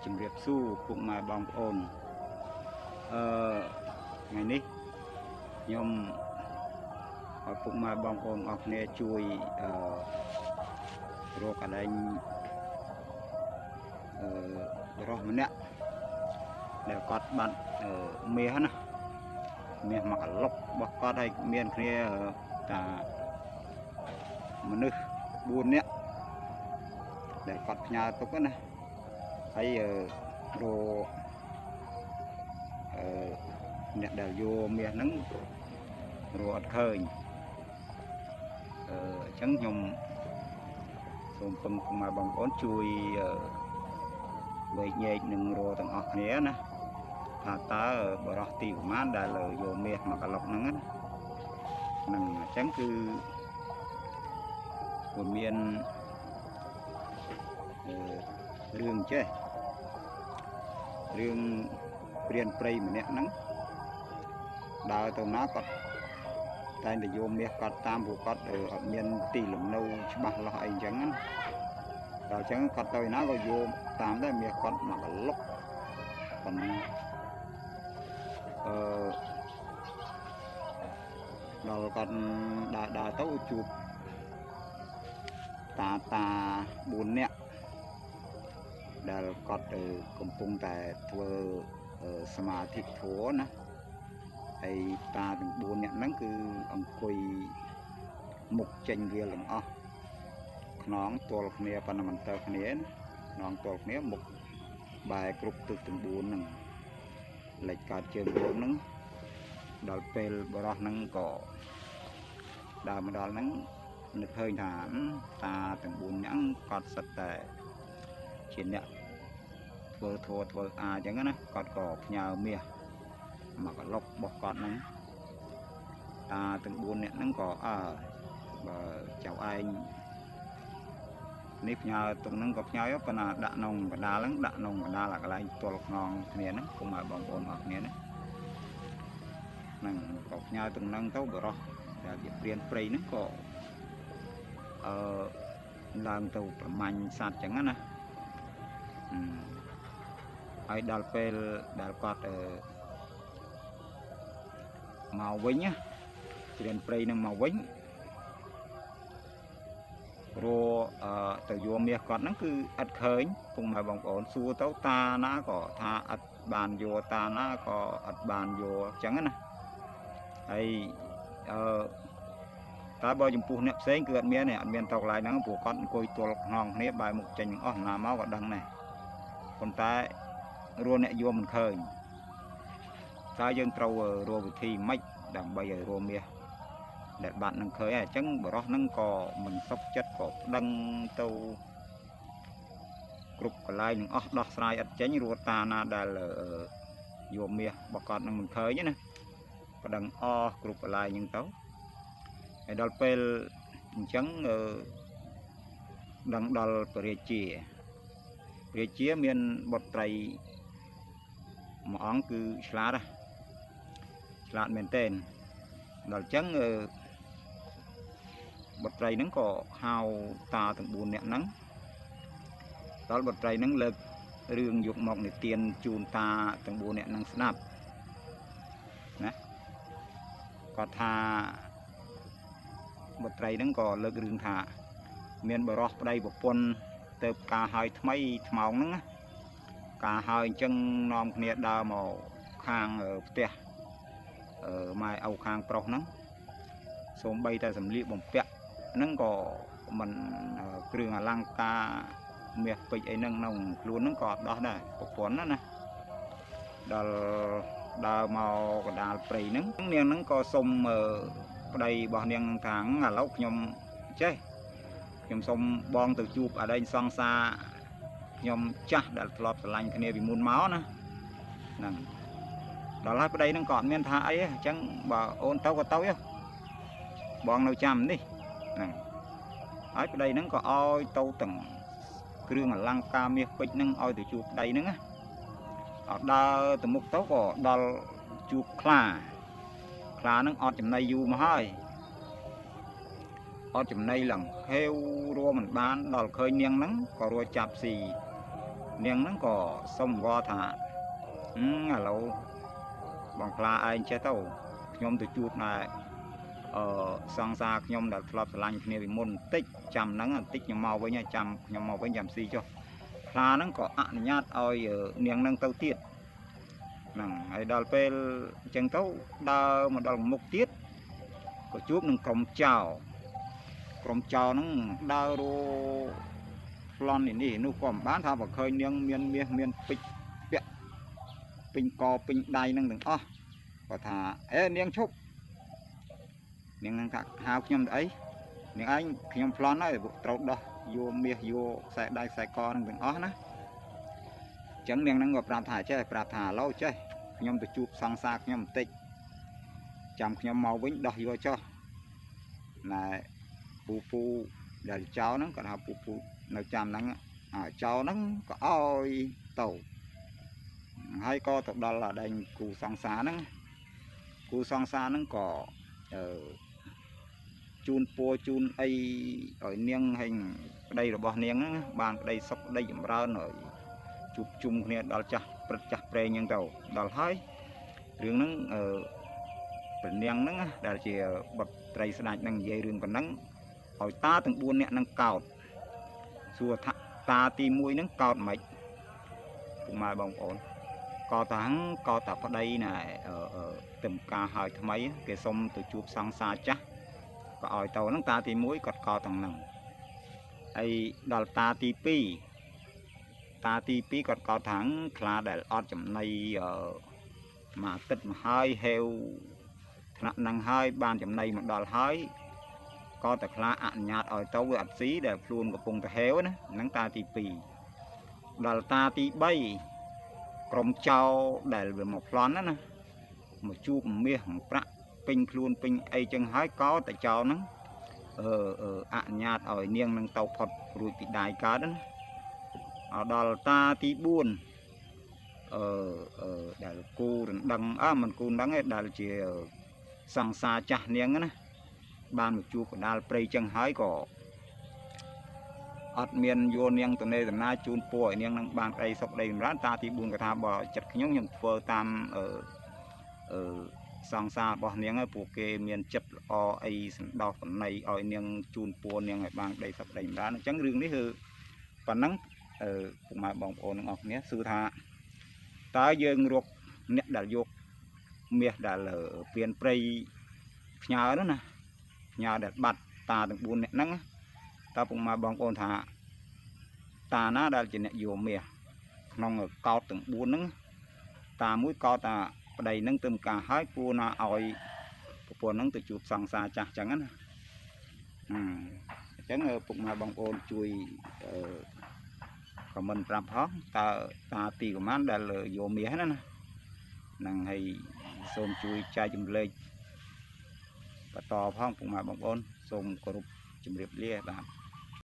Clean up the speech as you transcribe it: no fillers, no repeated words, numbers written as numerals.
ជំរាបសួរពុកម៉ែបងប្អូនថ្ងៃនេះខ្ញុំឲ្យពុកម៉ែបងប្អូនអស់គ្នាជួយរកកន្លែងបរិសម្នាក់ដែលគាត់បាត់មាសណាមាសមកកឡុករបស់គាត់ឲ្យមានគ្នាតាមនុស្ស4នាក់ដែលគាត់ផ្ញើទុកណាហើយរកអ្នកដែលយកមាសហ្នឹងរកអត់ឃើញអញ្ចឹងខ្ញុំសូមពឹងពុកម៉ែបងប្អូនជួយវែកញែកនឹងរកទាំងអស់គ្នាណាថាតើបរិសុទ្ធទីប្រមាណដែលយកមាសមកកឡុកហ្នឹងហ្នឹងអញ្ចឹងគឺវាមានរឿងចេះរឿងព្រានព្រៃម្នាក់ហ្នឹងដើរទៅណាគាត់តែនយកមាសគាត់តាមពួកគាត់អត់មានទីលំនៅច្បាស់លាស់អីអញ្ចឹងណាដល់អញ្ចឹងគាត់ទៅណាក៏យកតាមដែរមាសគាត់មកកឡុកប៉ុណ្ណឹងដល់គាត់ដើរទៅជួបតា4នាក់ដែលគាត់កំពុងតែធ្វើសមាធិធម៌ណាហើយតាទាំង4នាក់ហ្នឹងគឺអង្គុយមុខចេញវាទាំងអស់ខ្នងទល់គ្នាប៉ុន្តែមិនទៅគ្នាខ្នងទល់គ្នាមុខបែរគ្រប់ទិសទាំង4ហ្នឹងលេចកើតជើងរួមហ្នឹងដល់ពេលបរោះហ្នឹងក៏ដើរមកដល់ហ្នឹងនឹកឃើញថាតាទាំង4នាក់គាត់សិតតែជាអ្នកធ្វើធัวធ្វើអញ្ចឹងណាគាត់ក៏ផ្ញើមាសមកកឡុករបស់គាត់ហ្នឹងតាទាំង4នាក់ហ្នឹងក៏បើចៅឯងនេះផ្ញើទុកហ្នឹងក៏ផ្ញើប៉ុន្តែដាក់ក្នុងកណ្ដាលហ្នឹងដាក់ក្នុងកណ្ដាលកន្លែងទល់ខ្នងគ្នាហ្នឹងពុកម៉ែបងប្អូនអស់គ្នាណាហ្នឹងក៏ផ្ញើទុកហ្នឹងទៅបរោះដែលជាព្រានព្រៃហ្នឹងក៏ឡើងទៅប្រមាញ់សត្វអញ្ចឹងណាហើយដល់ពេលដែលគាត់មកវិញណាព្រានព្រៃនឹងមកវិញរទៅយកមាសគាត់ហ្នឹងគឺអត់ឃើញពុកម៉ែបងប្អូនសួរទៅតាណាក៏ថាអត់បានយកតាណាក៏អត់បានយកអញ្ចឹងណាហើយតើបើចំពោះអ្នកផ្សេងគឺអត់មានទេអត់មានទៅកន្លែងហ្នឹងព្រោះគាត់អង្គុយទល់ខ្នងគ្នាបែរមុខចេញអស់ណាមកក៏ដឹងដែរប៉ុន្តែរស់អ្នកយកមិនឃើញតើយើងត្រូវរកវិធីម៉េចដើម្បីឲ្យរកមាសដែលបាត់នឹងឃើញអញ្ចឹងបរោះហ្នឹងក៏មិនសុខចិត្តក៏ប្តឹងទៅគ្រប់កន្លែងនឹងអស់ដោះស្រាយអត់ចេញរត់តាណាដែលយកមាសរបស់គាត់នឹងមិនឃើញណាប្តឹងអស់គ្រប់កន្លែងហ្នឹងទៅហើយដល់ពេលអញ្ចឹងដឹងដល់ព្រះរាជាមានបុត្រីមួយអង្គគឺឆ្លាតមែនទែនដល់អញ្ចឹងបុត្រីហ្នឹងក៏ហៅតាទាំង4នាក់ហ្នឹងដល់បុត្រីហ្នឹងលើករឿងយកមកនិទានជូនតាទាំង4នាក់ហ្នឹងស្ដាប់ណាគាត់ថាបុត្រីហ្នឹងក៏លើករឿងថាមានបរោះប្តីប្រពន្ធទៅការហើយថ្មីថ្មោងហ្នឹងណាការហើយអញ្ចឹងនាំគ្នាដើរមកខាងផ្ទះម៉ែឪខាងប្រុសហ្នឹងសូម្បីតែសម្លៀកបំពាក់ហ្នឹងក៏មិនគ្រឿងអលង្ការមាសពេជ្រអីហ្នឹងក្នុងខ្លួនហ្នឹងក៏អត់ដោះដែរប្រពន្ធណាដល់ដើរមកកណ្ដាលព្រៃហ្នឹងនាងហ្នឹងក៏សុំប្តីរបស់នាងថាឥឡូវខ្ញុំចេះខ្ញុំសុំបងទៅជួបអដែងសង្សារខ្ញុំចាស់ដែលធ្លាប់ស្រឡាញ់គ្នាពីមុនមកណាហ្នឹងដល់ហើយប្តីហ្នឹងក៏អត់មានថាអីទេអញ្ចឹងបើអូនទៅក៏ទៅបងនៅចាំនេះហ្នឹងហើយប្តីហ្នឹងក៏ឲ្យទៅទាំងគ្រឿងអលង្ការមាសពេជ្រហ្នឹងឲ្យទៅជួបប្តីហ្នឹងណាអត់ដើរទៅមុខទៅក៏ដល់ជួបខ្លាហ្នឹងអត់ចំណៃយូរមកហើយអត់ចំណៃឡើងហេវរួមមិនបានដល់ឃើញនាងហ្នឹងក៏រួចចាប់ស៊ី niềng nó có sông go thả lâu bằng pla ai chế tàu nhom từ chuột này sang xa nhom đã flop lạnh kia bị môn tích chầm nắng tích nhom màu với nhau chầm nhom màu với nhầm xì cho pla nó có ăn nhát oi niềng nâng tàu tiết nằng ai đào pe chân tàu đào mà đào một tiết có chuột nâng còng chào nó đào ro lon này nó còn bán thao vào khơi niềng miên pin co pin đai nâng đừng và thả niềng chúc niềng nâng thạc hào nhom ấy niềng anh nhom plon ấy bộ trâu đó vô miệt vô sai đai sai co nâng đừng ná chẳng niềng nâng ngọc làm thả chơi prap thả lâu chơi nhom từ chụp sang sạc nhom tịnh chăm nhom màu vĩnh đỏ vô cho là phu để cháu nó còn học phu nó chăm nắng cháu nó có oi tàu hai co tập đó là đành cù sang xa nó có chun po chun ai ở niêng hình đây là bò niêng bàn đây sọc đây dùm ra rồi chụp chung kia đó chặt pre nhân tàu đó hai riêng nó phần niêng nó đã chỉ bật tray sạch năng dây riêng còn nắng hỏi ta từng buôn nè năng cào xua ta tìm mũi nó cào mạch cũng mà bông ổn co tập ở đây này ở tầm ca hỏi mấy cái sông từ chụp sang xa chắc có ỏi tàu nó ta tìm mũi cọt co thằng nằng ai đào ta tí pi cọt co thằng là để ọt chấm này mà tịt mà hai heo năng hai ban chấm này mà đào hai co tập là ăn nhạt ỏi tàu với ạt xí để luôn của vùng heo nữa nắng ta tí pi đào ta tí bay crom trao để về một lon đó nè một chu mía một prạ pin luôn pin ai chân hái có tại trao nó ăn nhạt ở niêng năng tàu phật rồi bị đại cá đó ở đó ta tí buồn để cô đằng mình cô đằng ấy để chỉ sang xa chả niêng á ban một chu của đal prey chân hái có ọt miền vô niêng từ đây từ na chun po niêng năng ban đây sọc đây rán ta tí buồn cả thà bỏ chặt nhúng nhung phơ tam sang xa bỏ niêng ấy phụ kê miền chật o ai đào phần này ở niêng chun po niêng ở ban đây sọc đây rán trắng rừng đấy hư phần nắng cũng mà bóng ổn ngọc nhé sư thà ta dương ruột nét đã vô miệt đã lở phiền prey nhà đó nè nhà để bật ta từng buồn nét nắng ta cũng mà bóng ổn thà ta nó đã chỉ nét vô miệt nong ở cao từng buồn nắng ta mũi cao ta đầy nâng tầm cả hai cô na oi cô nâng từ chụp sang xa chặt chẳng chẳng cũng mà bóng ổn chui còn mình làm khó ta tì của mán đã là vô mía đó nè nàng hay xôm chui chai chùm lên và to phong cũng mà bóng ôn xôm cổ chùm riệp lia bạn